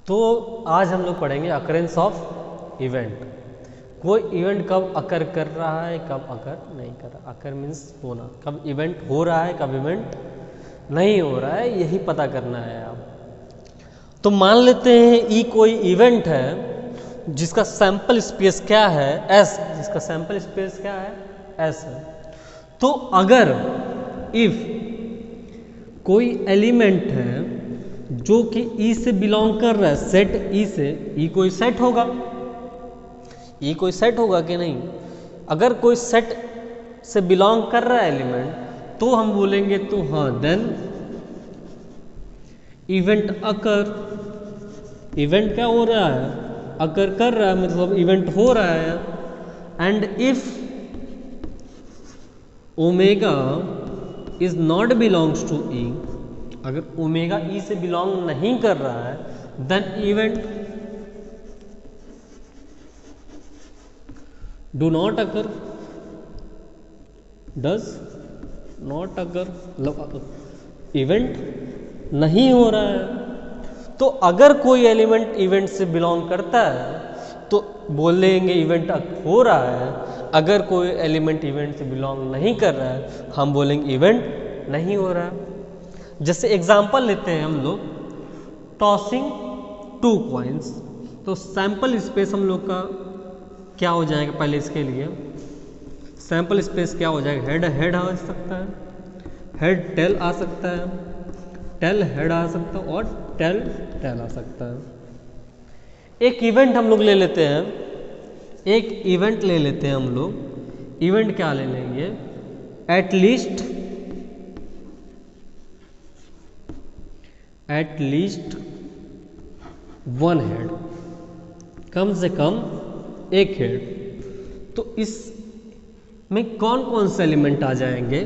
तो आज हम लोग पढ़ेंगे अकरेंस ऑफ इवेंट। कोई इवेंट कब अकर कर रहा है, कब अकर नहीं कर रहा। अकर मीन्स होना, कब इवेंट हो रहा है, कब इवेंट नहीं हो रहा है, यही पता करना है आप। तो मान लेते हैं ई कोई इवेंट है जिसका सैंपल स्पेस क्या है, एस। जिसका सैंपल स्पेस क्या है, एस है। तो अगर इफ कोई एलिमेंट है जो कि ई से बिलोंग कर रहा है, सेट ई से, ई कोई सेट होगा, ई कोई सेट होगा कि नहीं। अगर कोई सेट से बिलोंग कर रहा है एलिमेंट तो हम बोलेंगे तो हाँ, देन इवेंट अकर। इवेंट क्या हो रहा है, अकर कर रहा है, मतलब इवेंट हो रहा है। And if omega is not belongs to E, अगर ओमेगा ई से बिलोंग नहीं कर रहा है, then event do not occur, does not occur, event नहीं हो रहा है। तो अगर कोई एलिमेंट इवेंट से बिलोंग करता है तो बोलेंगे इवेंट हो रहा है। अगर कोई एलिमेंट इवेंट से बिलोंग नहीं कर रहा है हम बोलेंगे इवेंट नहीं हो रहा है। जैसे एग्जांपल लेते हैं हम लोग, टॉसिंग 2 कॉइन्स। तो सैंपल स्पेस हम लोग का क्या हो जाएगा, पहले इसके लिए सैंपल स्पेस क्या हो जाएगा, हेड हेड आ सकता है, हेड टेल आ सकता है, टेल हेड आ सकता है, और टेल टेल आ सकता है। एक इवेंट हम लोग ले लेते हैं, एक इवेंट ले लेते हैं हम लोग। इवेंट क्या ले लेंगे, एट लीस्ट वन हेड, कम से कम एक हेड। तो इसमें कौन कौन से एलिमेंट आ जाएंगे,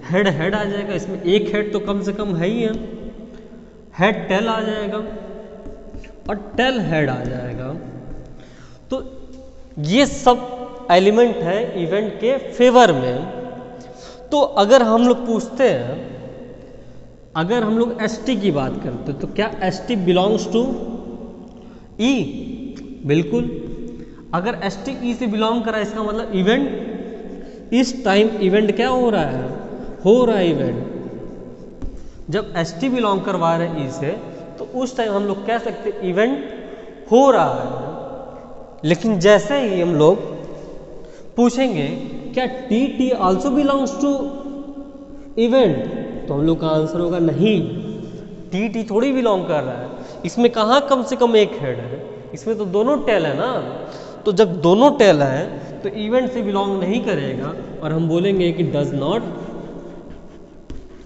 हेड हेड आ जाएगा, इसमें एक हेड तो कम से कम है ही है, हेड टेल आ जाएगा और टेल हेड आ जाएगा। तो ये सब एलिमेंट है इवेंट के फेवर में। तो अगर हम लोग पूछते हैं, अगर हम लोग एसटी की बात करते हैं तो क्या एसटी बिलोंग्स टू ई, बिल्कुल। अगर एसटी ई से बिलोंग कर रहा है इसका मतलब इवेंट, इस टाइम इवेंट क्या हो रहा है, हो रहा है इवेंट। जब एसटी बिलोंग करवा रहे हैं ई से तो उस टाइम हम लोग कह सकते हैं इवेंट हो रहा है। लेकिन जैसे ही हम लोग पूछेंगे क्या T T also belongs to event, तो हम लोग का आंसर होगा नहीं, टी टी थोड़ी बिलोंग कर रहा है। इसमें कहाँ कम से कम एक हेड है, इसमें तो दोनों टेल है ना। तो जब दोनों टेल है तो इवेंट से बिलोंग नहीं करेगा और हम बोलेंगे कि डज नॉट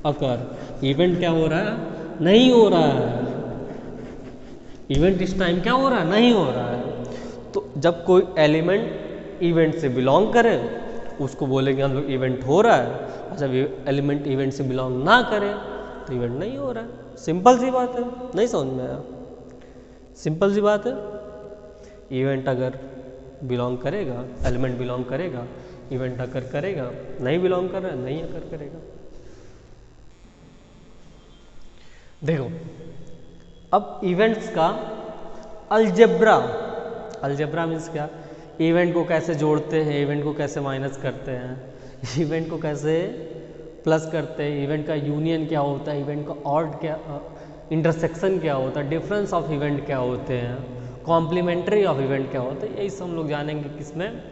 अकर। इवेंट क्या हो रहा है, नहीं हो रहा है। इवेंट इस टाइम क्या हो रहा है, नहीं हो रहा है। तो जब कोई एलिमेंट इवेंट से बिलोंग करे उसको बोलेंगे हम लोग इवेंट हो रहा है, और जब एलिमेंट इवेंट से बिलोंग ना करे तो इवेंट नहीं हो रहा है। सिंपल सी बात है, नहीं समझ में आया, सिंपल सी बात है। इवेंट अगर बिलोंग करेगा, एलिमेंट बिलोंग करेगा, इवेंट अकर करेगा, नहीं बिलोंग कर रहा है नहीं अकर करेगा। देखो अब इवेंट्स का अलजेब्रा, अलजेब्रा मीन्स क्या, इवेंट को कैसे जोड़ते हैं, इवेंट को कैसे माइनस करते हैं, इवेंट को कैसे प्लस करते हैं, इवेंट का यूनियन क्या होता है, इवेंट का ऑड क्या, इंटरसेक्शन क्या होता है, डिफरेंस ऑफ इवेंट क्या होते हैं, कॉम्प्लीमेंट्री ऑफ इवेंट क्या होता है, यही सब हम लोग जानेंगे किसमें,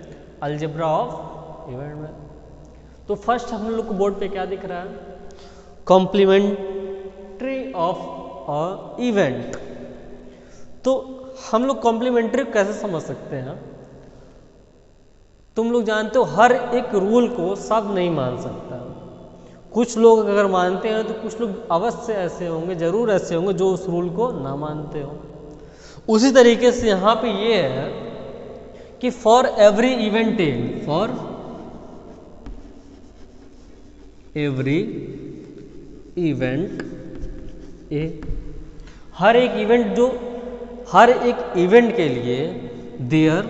अलजेब्रा ऑफ इवेंट में। तो फर्स्ट हम लोग को बोर्ड पे क्या दिख रहा है, कॉम्प्लीमेंट्री ऑफ इवेंट। तो हम लोग कॉम्प्लीमेंट्री कैसे समझ सकते हैं, तुम लोग जानते हो हर एक रूल को सब नहीं मान सकता। कुछ लोग अगर मानते हैं तो कुछ लोग अवश्य ऐसे होंगे, जरूर ऐसे होंगे जो उस रूल को ना मानते हो। उसी तरीके से यहाँ पे ये है कि for every event A, for every event A, हर एक इवेंट जो, हर एक इवेंट के लिए there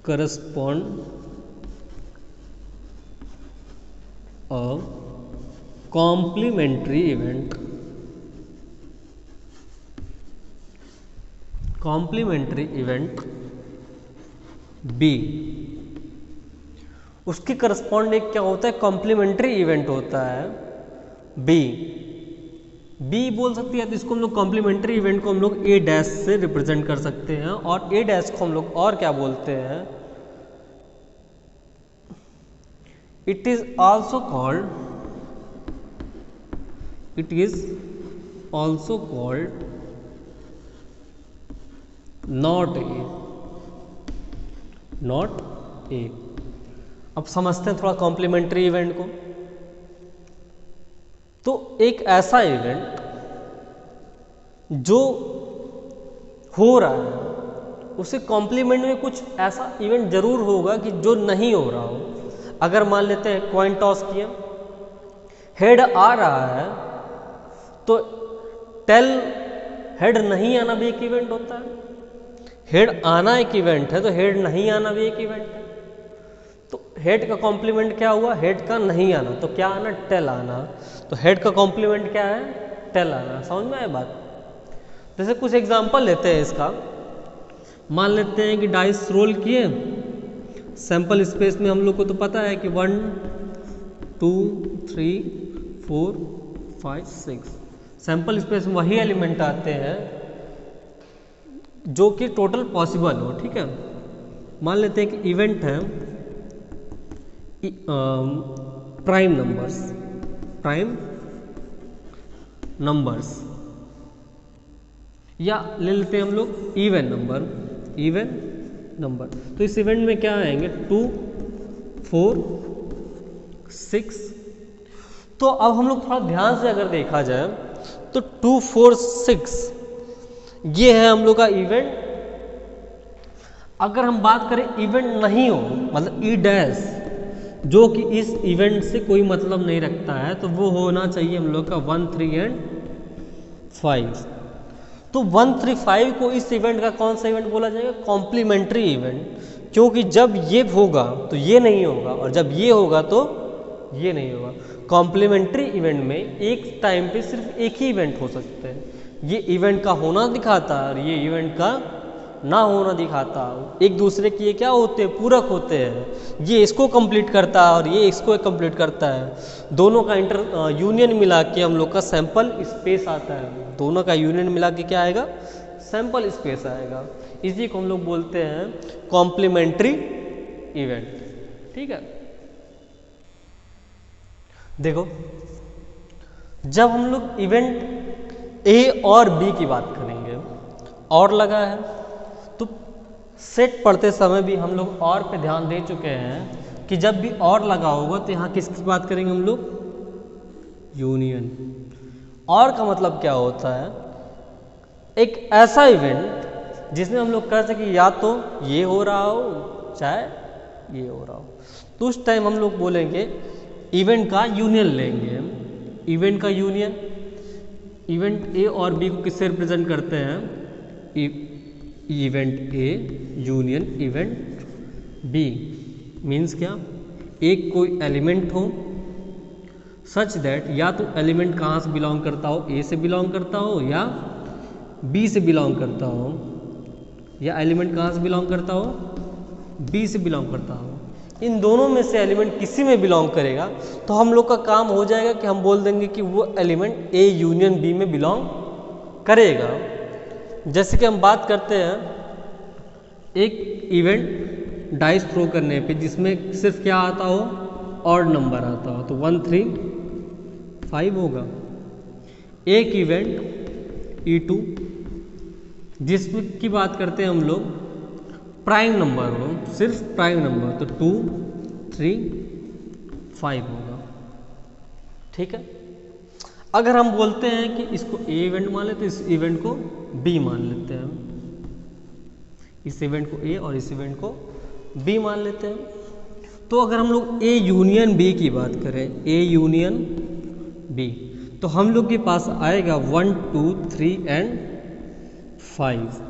correspond a complementary event, complementary event B, उसके करस्पॉन्डिंग क्या होता है, कॉम्प्लीमेंट्री इवेंट होता है बी। बी बोल सकती है तो इसको हम लोग कॉम्प्लीमेंट्री इवेंट को हम लोग ए डैश से रिप्रेजेंट कर सकते हैं, और ए डैश को हम लोग और क्या बोलते हैं, it is also called not a. अब समझते हैं थोड़ा कॉम्प्लीमेंट्री इवेंट को। तो एक ऐसा इवेंट जो हो रहा है उसे कॉम्प्लीमेंट में कुछ ऐसा इवेंट जरूर होगा कि जो नहीं हो रहा हो। अगर मान लेते हैं कॉइन टॉस किया, हेड आ रहा है तो टेल हेड नहीं आना भी एक इवेंट होता है। हेड आना एक इवेंट है तो हेड नहीं आना भी एक इवेंट है। तो हेड का कॉम्प्लीमेंट क्या हुआ, हेड का नहीं आना, तो क्या आना, टेल आना। तो हेड का कॉम्प्लीमेंट क्या है, टेल आना। समझ में आया बात। जैसे कुछ एग्जांपल लेते हैं इसका। मान लेते हैं कि डाइस रोल किए, सैंपल स्पेस में हम लोग को तो पता है कि 1 2 3 4 5 6 सैंपल स्पेस में वही एलिमेंट आते हैं जो कि टोटल पॉसिबल हो। ठीक है, मान लेते हैं कि इवेंट है प्राइम नंबर्स, या ले लेते हैं हम लोग इवन नंबर। तो इस इवेंट में क्या आएंगे, 2 4 6। तो अब हम लोग थोड़ा ध्यान से अगर देखा जाए तो 2 4 6 ये है हम लोग का इवेंट। अगर हम बात करें इवेंट नहीं हो, मतलब ई डैश जो कि इस इवेंट से कोई मतलब नहीं रखता है, तो वो होना चाहिए हम लोग का 1 3 एंड 5। तो 1 3 5 को इस इवेंट का कौन सा इवेंट बोला जाएगा, कॉम्प्लीमेंट्री इवेंट। क्योंकि जब ये होगा तो ये नहीं होगा, और जब ये होगा तो ये नहीं होगा। कॉम्प्लीमेंट्री इवेंट में एक टाइम पे सिर्फ एक ही इवेंट हो सकते हैं। ये इवेंट का होना दिखाता है और ये इवेंट का ना होना दिखाता। एक दूसरे की ये क्या होते हैं, पूरक होते हैं। ये इसको कंप्लीट करता है और ये इसको कंप्लीट करता है। दोनों का यूनियन मिला के हम लोग का सैंपल स्पेस आता है। दोनों का यूनियन मिला के क्या आएगा, सैंपल स्पेस आएगा। इसी को हम लोग बोलते हैं कॉम्प्लीमेंट्री इवेंट। ठीक है, देखो जब हम लोग इवेंट ए और बी की बात करेंगे, और लगा है तो सेट पढ़ते समय भी हम लोग और पे ध्यान दे चुके हैं कि जब भी और लगा होगा तो यहाँ किसकी बात करेंगे हम लोग, यूनियन। और का मतलब क्या होता है, एक ऐसा इवेंट जिसमें हम लोग कह सके या तो ये हो रहा हो चाहे ये हो रहा हो। तो उस टाइम हम लोग बोलेंगे इवेंट का यूनियन लेंगे। इवेंट का यूनियन, इवेंट ए और बी को किससे रिप्रेजेंट करते हैं, event A union event B. Means क्या, एक कोई एलिमेंट हो सच दैट या तो एलिमेंट कहाँ से बिलोंग करता हो, ए से बिलोंग करता हो या बी से बिलोंग करता हो, या एलिमेंट कहाँ से बिलोंग करता हो, बी से बिलोंग करता हो। इन दोनों में से एलिमेंट किसी में बिलोंग करेगा तो हम लोग का काम हो जाएगा कि हम बोल देंगे कि वो एलिमेंट ए यूनियन बी में बिलोंग करेगा। जैसे कि हम बात करते हैं एक इवेंट डाइस थ्रो करने पे जिसमें सिर्फ क्या आता हो, ऑड नंबर आता हो, तो 1 3 5 होगा। एक इवेंट E2 जिसमें की बात करते हैं हम लोग प्राइम नंबर हो, सिर्फ प्राइम नंबर, तो 2 3 5 होगा। ठीक है, अगर हम बोलते हैं कि इसको ए इवेंट मान लेते हैं, इस इवेंट को बी मान लेते हैं, इस इवेंट को ए और इस इवेंट को बी मान लेते हैं। तो अगर हम लोग ए यूनियन बी की बात करें, ए यूनियन बी, तो हम लोग के पास आएगा 1 2 3 एंड 5।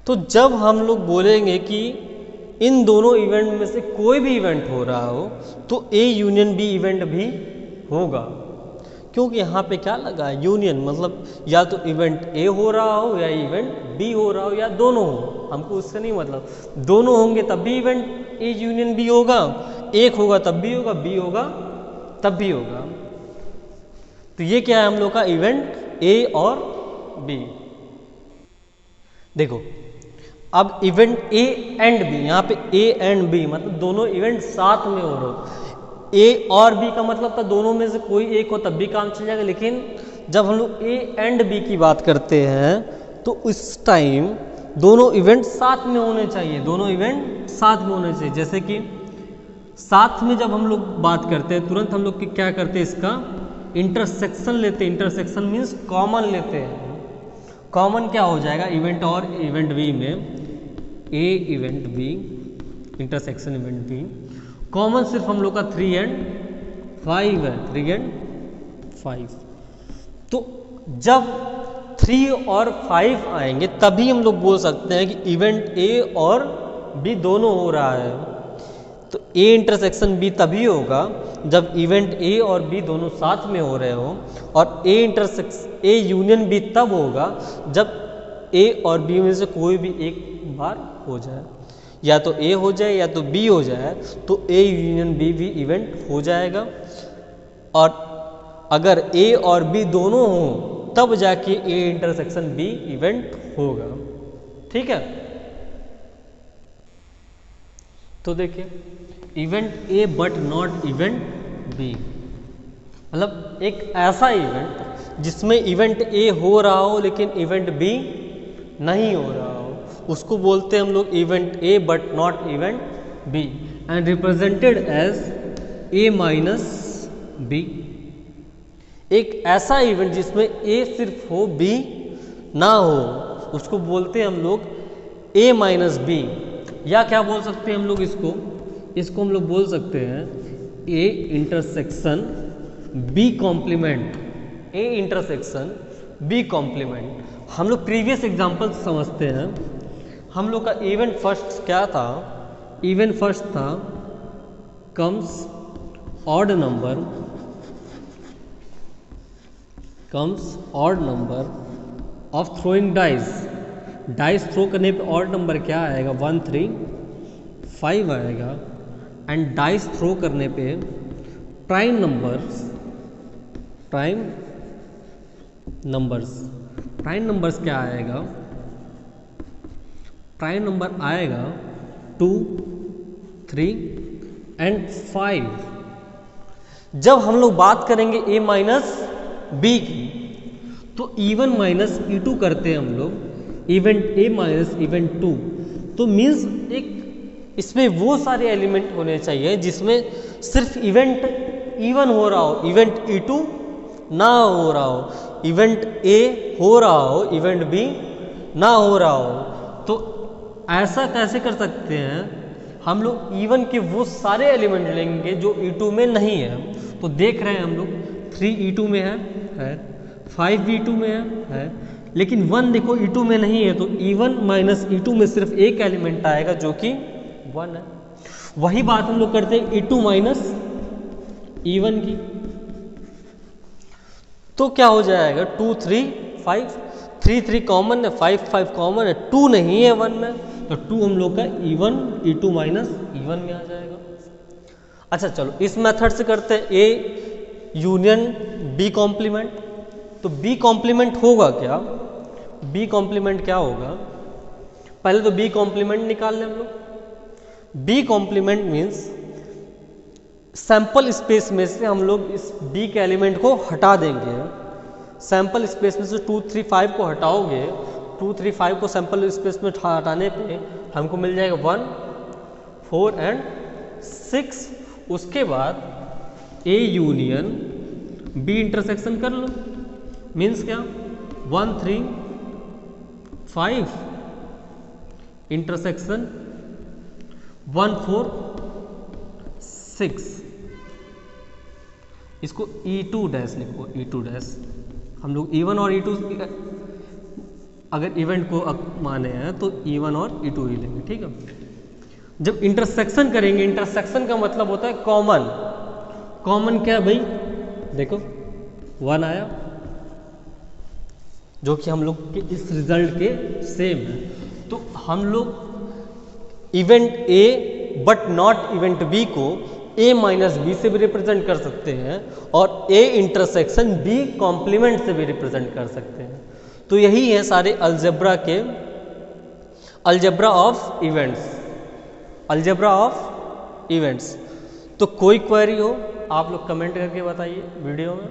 तो जब हम लोग बोलेंगे कि इन दोनों इवेंट में से कोई भी इवेंट हो रहा हो तो ए यूनियन बी इवेंट भी होगा, क्योंकि यहाँ पे क्या लगा है, यूनियन, मतलब या तो इवेंट ए हो रहा हो या इवेंट बी हो रहा हो या दोनों हो, हमको उससे नहीं मतलब, दोनों होंगे तब भी इवेंट ए यूनियन बी होगा, एक होगा तब भी होगा, बी होगा तब भी होगा। तो ये क्या है हम लोग का इवेंट ए और बी। देखो अब इवेंट ए एंड बी, यहाँ पे ए एंड बी मतलब दोनों इवेंट साथ में हो रहे हो, ए और बी का मतलब था दोनों में से कोई एक हो तब भी काम चल जाएगा, लेकिन जब हम लोग ए एंड बी की बात करते हैं तो उस टाइम दोनों इवेंट साथ में होने चाहिए, दोनों इवेंट साथ में होने चाहिए। जैसे कि साथ में जब हम लोग बात करते हैं तुरंत हम लोग क्या करते हैं, इसका इंटरसेक्शन लेते हैं। इंटरसेक्शन मीन्स कॉमन लेते हैं। कॉमन क्या हो जाएगा इवेंट और इवेंट बी में, A event B intersection event B, common सिर्फ हम लोग का 3 एंड 5 है, 3 एंड 5। तो जब 3 और 5 आएंगे तभी हम लोग बोल सकते हैं कि इवेंट ए और बी दोनों हो रहा है। तो ए इंटरसेक्शन बी तभी होगा जब इवेंट ए और बी दोनों साथ में हो रहे हो, और ए यूनियन बी तब होगा जब ए और बी में से कोई भी एक बार हो जाए, या तो ए हो जाए या तो बी हो जाए, तो ए यूनियन बी भी इवेंट हो जाएगा। और अगर ए और बी दोनों हों तब जाके ए इंटरसेक्शन बी इवेंट होगा। ठीक है, तो देखिए event A but not event B, मतलब एक ऐसा इवेंट जिसमें इवेंट ए हो रहा हो लेकिन इवेंट बी नहीं हो रहा हो, उसको बोलते हैं हम लोग event A but not event B, and represented as A minus B. एक ऐसा इवेंट जिसमें ए सिर्फ हो बी ना हो उसको बोलते हैं हम लोग ए माइनस बी, या क्या बोल सकते हैं हम लोग इसको हम लोग बोल सकते हैं A intersection B complement, A intersection B complement. हम लोग प्रीवियस एग्जांपल समझते हैं। हम लोग का इवेंट फर्स्ट क्या था, इवेंट फर्स्ट था comes odd number, comes odd number of throwing dice. Dice throw करने पे ऑड नंबर क्या आएगा, 1 3 5 आएगा। एंड डाइस थ्रो करने पे प्राइम नंबर्स, प्राइम नंबर्स क्या आएगा, प्राइम नंबर आएगा 2 3 एंड 5। जब हम लोग बात करेंगे ए माइनस बी की तो इवन माइनस ई2 करते हैं हम लोग, इवेंट ए माइनस इवेंट 2। तो मीन्स एक इसमें वो सारे एलिमेंट होने चाहिए जिसमें सिर्फ इवेंट इवन हो रहा हो, इवेंट ई2 ना हो रहा हो, इवेंट ए हो रहा हो, इवेंट बी ना हो रहा हो। तो ऐसा कैसे कर सकते हैं, हम लोग इवन के वो सारे एलिमेंट लेंगे जो ई2 में नहीं है। तो देख रहे हैं हम लोग 3 ई2 में है, 5 भी ई2 में है, लेकिन 1 देखो ई2 में नहीं है, तो E1 माइनस E2 में सिर्फ एक एलिमेंट आएगा जो कि 1 है। वही बात हम लोग करते हैं E2 माइनस E1 की, तो क्या हो जाएगा 2 3 5, 3 3 कॉमन है, 5 5 कॉमन है, 2 नहीं है 1 में, तो 2 हम लोग का E1 E2 माइनस E1 में आ जाएगा। अच्छा चलो इस मेथड से करते हैं ए यूनियन बी कॉम्प्लीमेंट। तो बी कॉम्प्लीमेंट होगा क्या, बी कॉम्प्लीमेंट क्या होगा, पहले तो बी कॉम्प्लीमेंट निकाल लें हम लोग। B complement means sample space में से हम लोग इस बी के एलिमेंट को हटा देंगे। सैंपल स्पेस में से 2 3 5 को हटाओगे, 2 3 5 को सैंपल स्पेस में हटाने पे हमको मिल जाएगा 1 4 एंड 6। उसके बाद ए यूनियन बी इंटरसेक्शन कर लो, मीन्स क्या 1 3 5 इंटरसेक्शन 1 4 6। इसको E2 डैश लिखो, E2 डैश। हम लोग E1 और E2 अगर इवेंट को माने हैं तो E1 और E2 ही लेंगे, ठीक है। जब इंटरसेक्शन करेंगे, इंटरसेक्शन का मतलब होता है कॉमन। कॉमन क्या है भाई, देखो 1 आया, जो कि हम लोग के इस रिजल्ट के सेम है। तो हम लोग event A but not event B को a माइनस बी से भी रिप्रेजेंट कर सकते हैं और a इंटरसेक्शन b कॉम्प्लीमेंट से भी रिप्रेजेंट कर सकते हैं। तो यही है सारे अलजेब्रा के algebra of events, algebra of events. तो कोई क्वेरी हो आप लोग कमेंट करके बताइए वीडियो में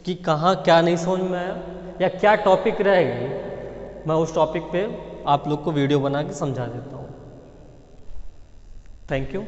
कि कहाँ क्या नहीं समझ में आया या क्या टॉपिक रहेगी, मैं उस टॉपिक पे आप लोग को वीडियो बना के समझा देता हूँ। Thank you.